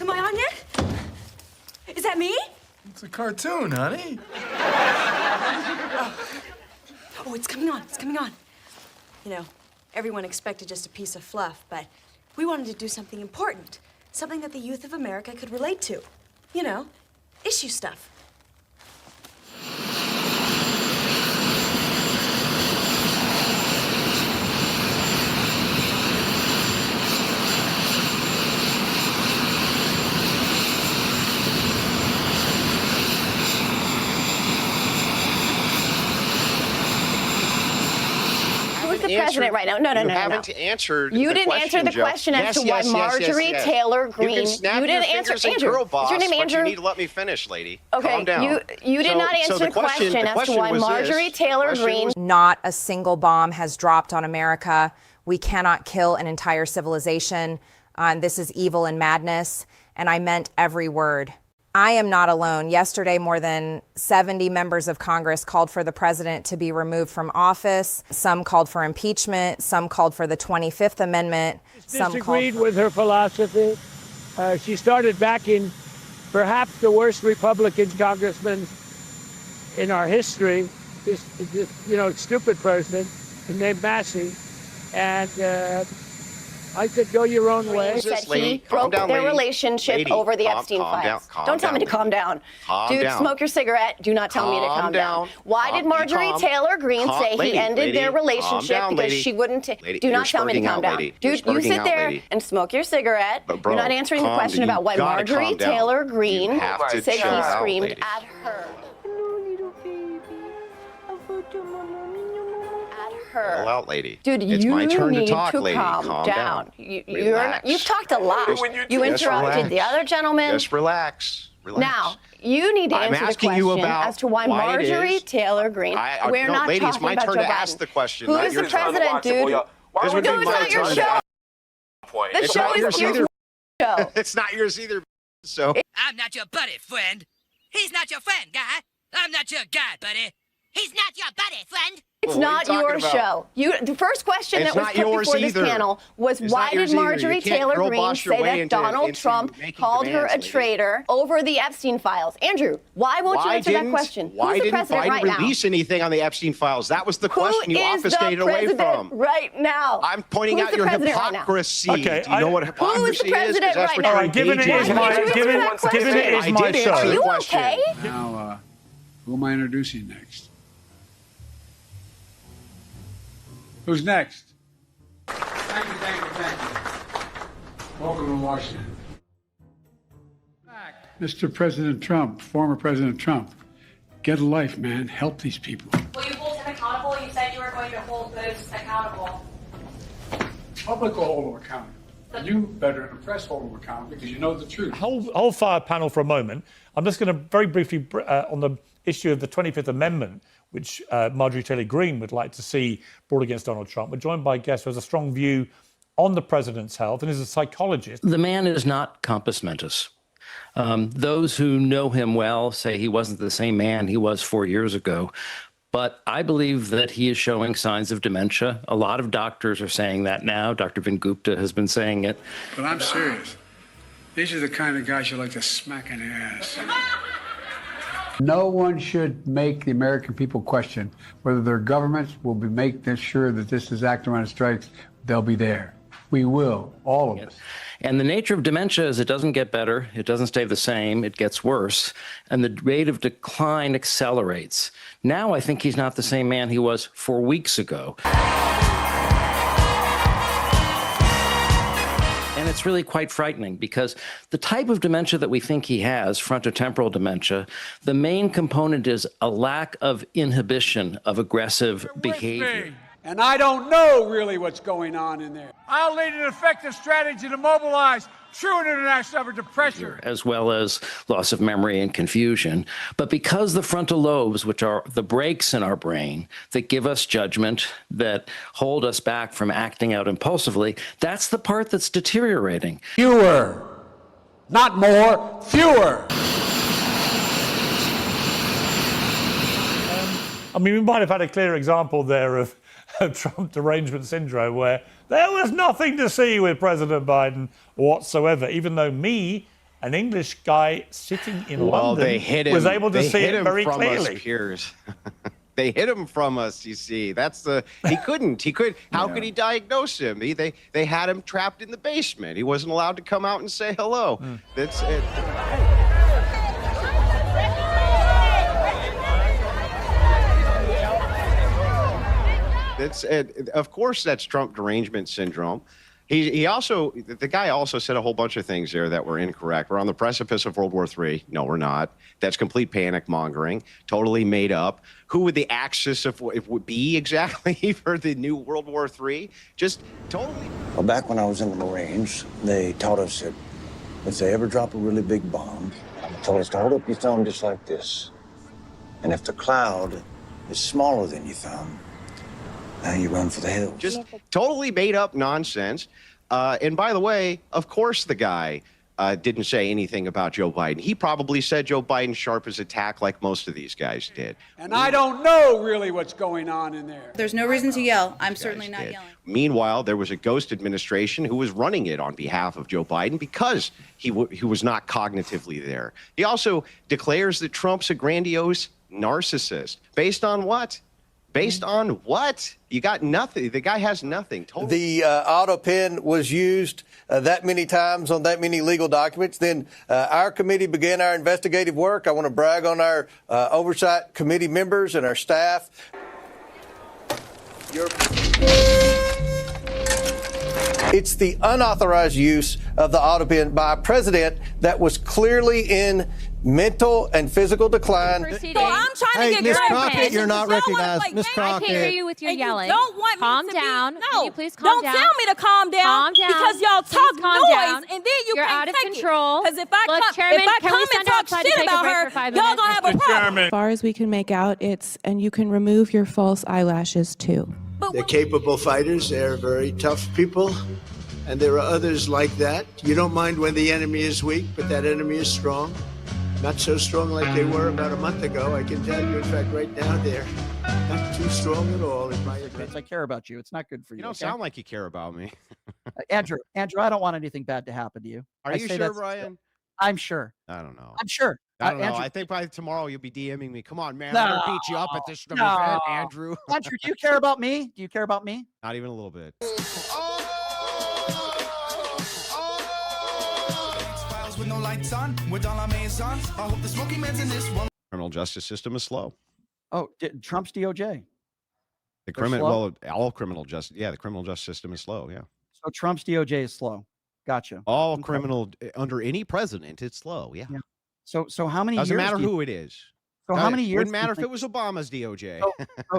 Am I on yet? Is that me? It's a cartoon, honey. Oh, it's coming on. It's coming on. You know, everyone expected just a piece of fluff, but we wanted to do something important. Something that the youth of America could relate to. You know, issue stuff. The president right now. No. You haven't answered. You the didn't question, answer the Joe. question as to why Marjorie Taylor Greene. You can snap You didn't your answer. fingers and Andrew, girl boss, is your name but Andrew? you need to let me finish, lady. Okay, Calm down. you did not answer the question as to why Marjorie Taylor Greene. Not a single bomb has dropped on America. We cannot kill an entire civilization. This is evil and madness, and I meant every word. I am not alone. Yesterday, more than 70 members of Congress called for the president to be removed from office. Some called for impeachment. Some called for the 25th Amendment. Some disagreed with her philosophy. She started backing perhaps the worst Republican congressman in our history, this stupid person named Massey. And I said, go your own way. Said he broke their relationship over the Epstein files. Don't tell me to calm down. Dude, smoke your cigarette. Do not tell me to calm down. Why did Marjorie Taylor Greene say he ended their relationship because she wouldn't? Do not tell me to calm down. Dude, you sit there and smoke your cigarette. You're not answering the question about why Marjorie Taylor Greene said he screamed at her. Chill out, lady. Dude, it's my turn to talk, lady. Calm down. You've talked a lot. Just You interrupted the other gentleman. Just relax. Now, you need to answer the question as to why Marjorie Taylor Greene. We're not lady, talking it's my about turn Joe to ask the the question. Who is the president, dude? No, it's not your show. The show is your show. It's not yours either. So I'm not your buddy, friend. He's not your friend, guy. I'm not your guy, buddy. He's not your buddy, friend. It's not your show. The first question that was put before this panel was why did Marjorie Taylor Greene say that Donald Trump called her a traitor over the Epstein files? Andrew, why won't you answer that question? Why didn't Biden release anything on the Epstein files? That was the question you obfuscated away from. Right now. I'm pointing out your hypocrisy. Okay, do you know what hypocrisy is? Right now? All right, given it is my show. Are you okay? Now, who am I introducing next? Who's next? Thank you. Welcome to Washington. Mr. President Trump, former President Trump, get a life, man. Help these people. Will you hold him accountable? You said you were going to hold those accountable. Public will hold them accountable. You better than the press hold them accountable because you know the truth. Hold fire panel for a moment. I'm just going to very briefly on the issue of the 25th Amendment, which Marjorie Taylor Greene would like to see brought against Donald Trump. We're joined by a guest who has a strong view on the president's health and is a psychologist. The man is not compos mentis. Those who know him well say he wasn't the same man he was 4 years ago. But I believe that he is showing signs of dementia. A lot of doctors are saying that now. Dr. Vin Gupta has been saying it. But I'm serious. These are the kind of guys you like to smack in the ass. No one should make the American people question whether their governments will be making sure that this is acting on strikes. They'll be there. We will, all of us. And the nature of dementia is it doesn't get better. It doesn't stay the same. It gets worse. And the rate of decline accelerates. Now I think he's not the same man he was 4 weeks ago. And it's really quite frightening because the type of dementia that we think he has, frontotemporal dementia, the main component is a lack of inhibition of aggressive behavior. And I don't know really what's going on in there. I'll lead an effective strategy to mobilize true international effort to pressure. As well as loss of memory and confusion. But because the frontal lobes, which are the brakes in our brain that give us judgment, that hold us back from acting out impulsively, that's the part that's deteriorating. Fewer, not more, fewer. I mean, we might have had a clear example there of Trump derangement syndrome where there was nothing to see with President Biden whatsoever, even though me an English guy sitting in Well, London they hit him. was able to They see hit it him very from clearly. Us, Piers. They hit him from us, you see. That's the he couldn't. How could he diagnose him? They had him trapped in the basement. He wasn't allowed to come out and say hello. That's it. Of course, that's Trump derangement syndrome. The guy also said a whole bunch of things there that were incorrect. We're on the precipice of World War III. No, we're not. That's complete panic mongering, totally made up. Who would the axis of it would be exactly for the new World War III? Just totally. Well, back when I was in the Marines, they taught us that if they ever drop a really big bomb, they told us to hold up your thumb just like this. And if the cloud is smaller than your thumb, you run for the hills. Just totally made up nonsense. And by the way, of course the guy didn't say anything about Joe Biden. He probably said Joe Biden sharp as a tack like most of these guys did. And I don't know really what's going on in there. There's no reason to yell. I'm certainly not yelling. Meanwhile, there was a ghost administration who was running it on behalf of Joe Biden because he was not cognitively there. He also declares that Trump's a grandiose narcissist. Based on what? Based on what? You got nothing. The guy has nothing. Totally. The auto pen was used that many times on that many legal documents. Then our committee began our investigative work. I want to brag on our oversight committee members and our staff. It's the unauthorized use of the auto pen by a president that was clearly in mental and physical decline. So I'm trying to get Miss clarification. Crockett, you're not recognized. Like, Miss Crockett. I can't hear you with your yelling. Don't want Calm me to down. Be, Can no, you please calm down? Don't tell me to calm down. Calm down. Because y'all Please talk calm noise, down. and then you You're can't out of take control. Because if I Look, come, Chairman, if I can come we and stand talk outside to shit take a about break her, for 5 y'all minutes? gonna have a problem. As far as we can make out, and you can remove your false eyelashes too. They're capable fighters. They're very tough people. And there are others like that. You don't mind when the enemy is weak, but that enemy is strong. Not so strong like they were about a month ago. I can tell you, in fact, right now, they're not too strong at all, in my opinion. I care about you. It's not good for you. You don't sound like you care about me. Andrew, I don't want anything bad to happen to you. Are you sure, Brian? I'm sure. I don't know. I'm sure. I don't know. Andrew, I think by tomorrow you'll be DMing me. Come on, man. I'm going to beat you up at this event, Andrew. Andrew, do you care about me? Do you care about me? Not even a little bit. With no lights on, with all our maze on. I hope the smoky man's in this one. Criminal justice system is slow. Oh, Trump's DOJ. The criminal, well, all criminal justice. Yeah, the criminal justice system is slow. Yeah. So Trump's DOJ is slow. Gotcha. All criminal under any president, it's slow. Yeah. So how many? Doesn't years matter who it is. So how many years? Wouldn't matter if it was Obama's DOJ.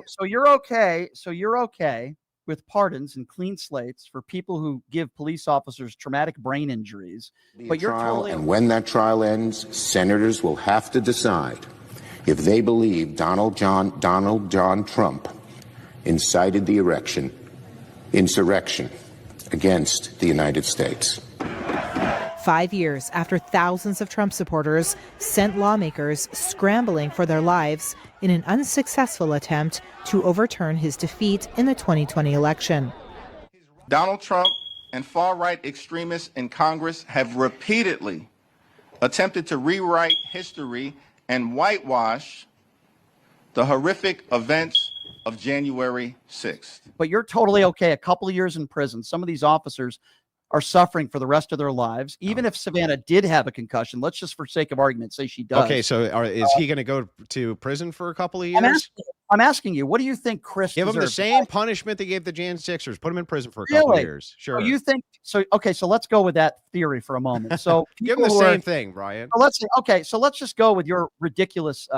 So you're okay. So you're okay with pardons and clean slates for people who give police officers traumatic brain injuries. But you're totally. And when that trial ends, senators will have to decide if they believe Donald John Trump incited the insurrection against the United States. 5 years after thousands of Trump supporters sent lawmakers scrambling for their lives in an unsuccessful attempt to overturn his defeat in the 2020 election. Donald Trump and far-right extremists in Congress have repeatedly attempted to rewrite history and whitewash the horrific events of January 6th. But you're totally okay. A couple of years in prison. Some of these officers are suffering for the rest of their lives. Even if Savannah did have a concussion, let's just for sake of argument say she does. Okay, so is he going to go to prison for a couple of years? I'm asking you, what do you think Chris Give him the deserves? same punishment they gave the Jan Sixers. Put him in prison for a couple of years. Sure. So you think so? Okay, so let's go with that theory for a moment. So give him the same thing, Brian. So let's say, okay, so let's just go with your ridiculous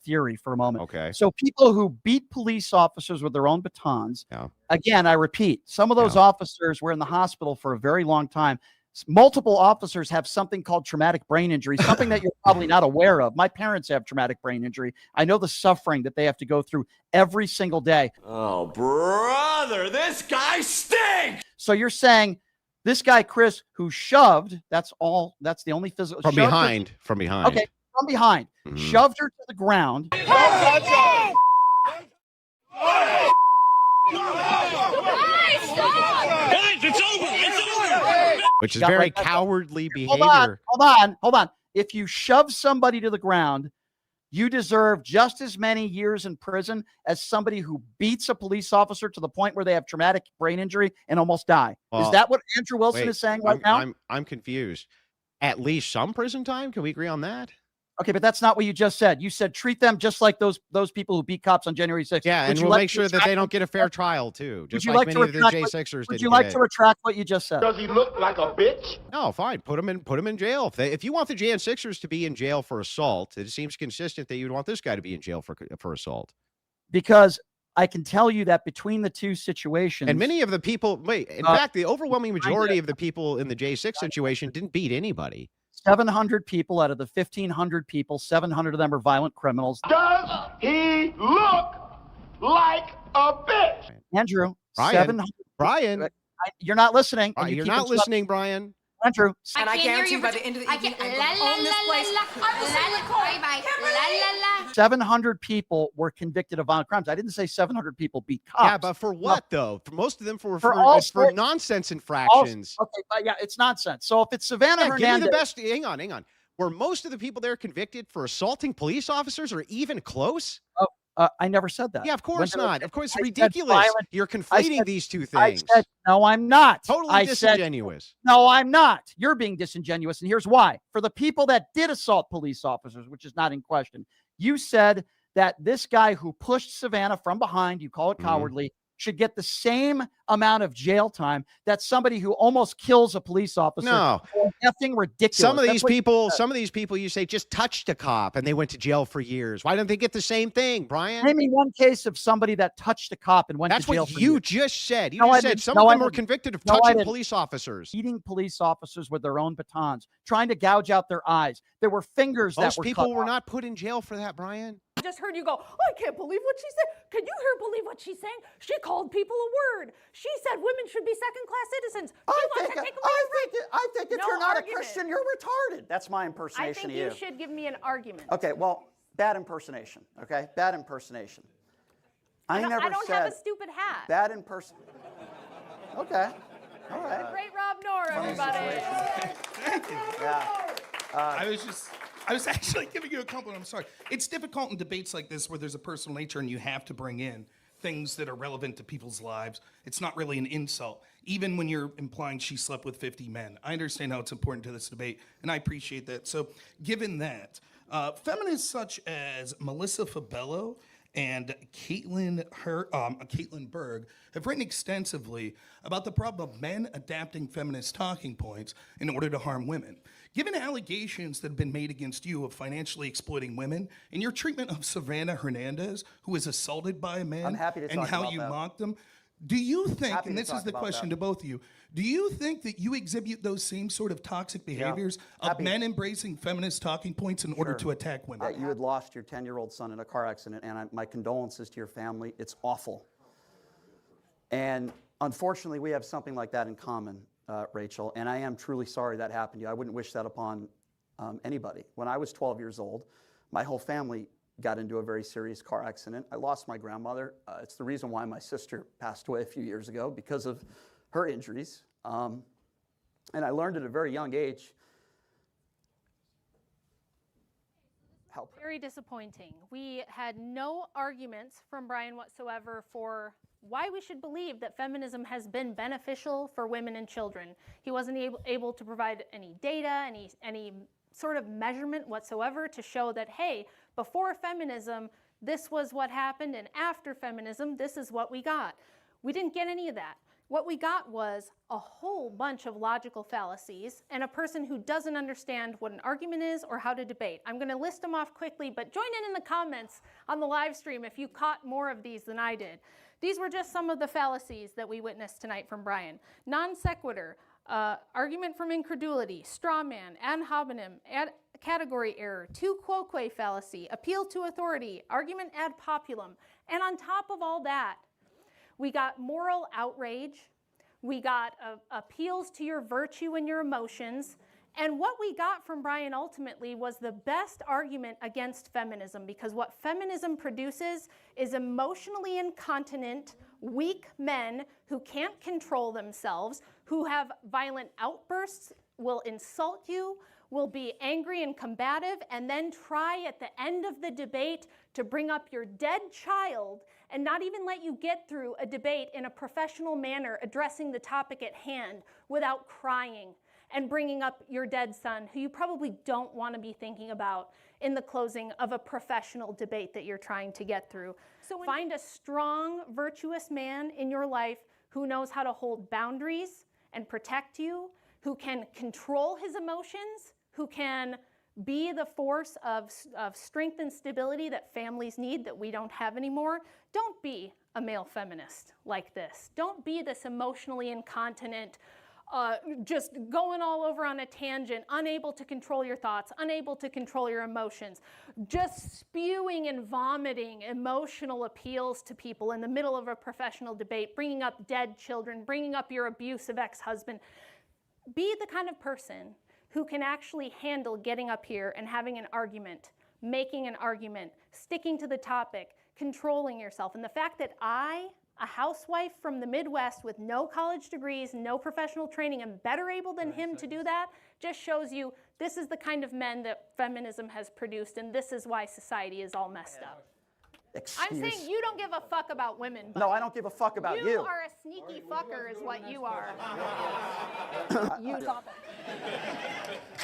theory for a moment. Okay. So people who beat police officers with their own batons. Yeah. Again, I repeat, some of those officers were in the hospital for a very long time. Multiple officers have something called traumatic brain injury, something that you're probably not aware of. My parents have traumatic brain injury. I know the suffering that they have to go through every single day. Oh, brother, this guy stinks. So you're saying this guy, Chris, who shoved, that's the only physical. From behind. Okay, from behind. Shoved her to the ground. Guys, it's over. It's over. Which is very cowardly behavior. Hold on. If you shove somebody to the ground, you deserve just as many years in prison as somebody who beats a police officer to the point where they have traumatic brain injury and almost die. Is that what Andrew Wilson is saying right now? I'm confused. At least some prison time? Can we agree on that? Okay, but that's not what you just said. You said treat them just like those people who beat cops on January 6th. Yeah, and we'll make sure that they don't get a fair trial, too. Just like many of the J6ers did. Would you like to retract what you just said? Does he look like a bitch? No, fine. Put him in jail. If you want the Jan6ers to be in jail for assault, it seems consistent that you'd want this guy to be in jail for assault. Because I can tell you that between the two situations, and many of the people, in fact, the overwhelming majority of the people in the J6 situation didn't beat anybody. 700 people out of the 1,500 people, 700 of them are violent criminals. Does he look like a bitch? Andrew, Brian, you're not listening. You're not listening, Brian. Andrew. And I guarantee by the end of the evening, I'm going to own this place. 700 people were convicted of violent crimes. I didn't say 700 people beat cops. Yeah, but for what, though? For most of them for nonsense infractions. Okay, but yeah, it's nonsense. So if it's Savannah Hernandez. Give me the best. Hang on. Were most of the people there convicted for assaulting police officers or even close? I never said that. Yeah, of course not. Of course, it's ridiculous. You're conflating these two things. I said, no, I'm not. Totally disingenuous. No, I'm not. You're being disingenuous, and here's why. For the people that did assault police officers, which is not in question, you said that this guy who pushed Savannah from behind, you call it cowardly, should get the same amount of jail time that somebody who almost kills a police officer. No, nothing ridiculous. Some of these people, you say just touched a cop and they went to jail for years. Why don't they get the same thing, Brian? Name me one case of somebody that touched a cop and went to jail. That's what you just said. You just said some of them were convicted of touching police officers, beating police officers with their own batons, trying to gouge out their eyes. There were fingers that were cut off. Most people were not put in jail for that, Brian. I just heard you go, I can't believe what she said. Can you believe what she's saying? She called people a word. She said women should be second-class citizens. I think if you're not a Christian, you're retarded. That's my impersonation of you. I think you should give me an argument. Okay, well, bad impersonation. Okay, bad impersonation. I don't have a stupid hat. Bad impersonation. Okay, all right. The great Rob Knorr, everybody. Thank you. Yeah. I was actually giving you a compliment. I'm sorry. It's difficult in debates like this where there's a personal nature and you have to bring in things that are relevant to people's lives. It's not really an insult, even when you're implying she slept with 50 men. I understand how it's important to this debate, and I appreciate that. So given that, feminists such as Melissa Fabello and Caitlin Berg have written extensively about the problem of men adapting feminist talking points in order to harm women. Given allegations that have been made against you of financially exploiting women and your treatment of Savannah Hernandez, who was assaulted by a man, I'm happy to and talk how about you that. mocked them, do you think, and this is the question to both of you, do you think that you exhibit those same sort of toxic behaviors of men embracing feminist talking points in order to attack women? You had lost your 10-year-old son in a car accident, and my condolences to your family. It's awful. And unfortunately, we have something like that in common, Rachel, and I am truly sorry that happened to you. I wouldn't wish that upon anybody. When I was 12 years old, my whole family got into a very serious car accident. I lost my grandmother. It's the reason why my sister passed away a few years ago, because of her injuries. And I learned at a very young age how very disappointing. We had no arguments from Brian whatsoever for why we should believe that feminism has been beneficial for women and children. He wasn't able to provide any data, any sort of measurement whatsoever to show that, hey, before feminism, this was what happened, and after feminism, this is what we got. We didn't get any of that. What we got was a whole bunch of logical fallacies and a person who doesn't understand what an argument is or how to debate. I'm going to list them off quickly, but join in the comments on the live stream if you caught more of these than I did. These were just some of the fallacies that we witnessed tonight from Brian. Non sequitur, argument from incredulity, straw man, ad hominem, category error, tu quoque fallacy, appeal to authority, argument ad populum. And on top of all that, we got moral outrage, we got appeals to your virtue and your emotions, And what we got from Brian ultimately was the best argument against feminism, because what feminism produces is emotionally incontinent, weak men who can't control themselves, who have violent outbursts, will insult you, will be angry and combative, and then try at the end of the debate to bring up your dead child and not even let you get through a debate in a professional manner addressing the topic at hand without crying and bringing up your dead son, who you probably don't want to be thinking about in the closing of a professional debate that you're trying to get through. So find a strong, virtuous man in your life who knows how to hold boundaries and protect you, who can control his emotions, who can be the force of strength and stability that families need that we don't have anymore. Don't be a male feminist like this. Don't be this emotionally incontinent, just going all over on a tangent, unable to control your thoughts, unable to control your emotions, just spewing and vomiting emotional appeals to people in the middle of a professional debate, bringing up dead children, bringing up your abusive ex-husband. Be the kind of person who can actually handle getting up here and having an argument, making an argument, sticking to the topic, controlling yourself. And the fact that I, a housewife from the Midwest with no college degrees, no professional training, am better able than him to do that, just shows you this is the kind of men that feminism has produced, and this is why society is all messed up. I'm saying you don't give a fuck about women. No, I don't give a fuck about you. You are a sneaky fucker is what you are. You stop it.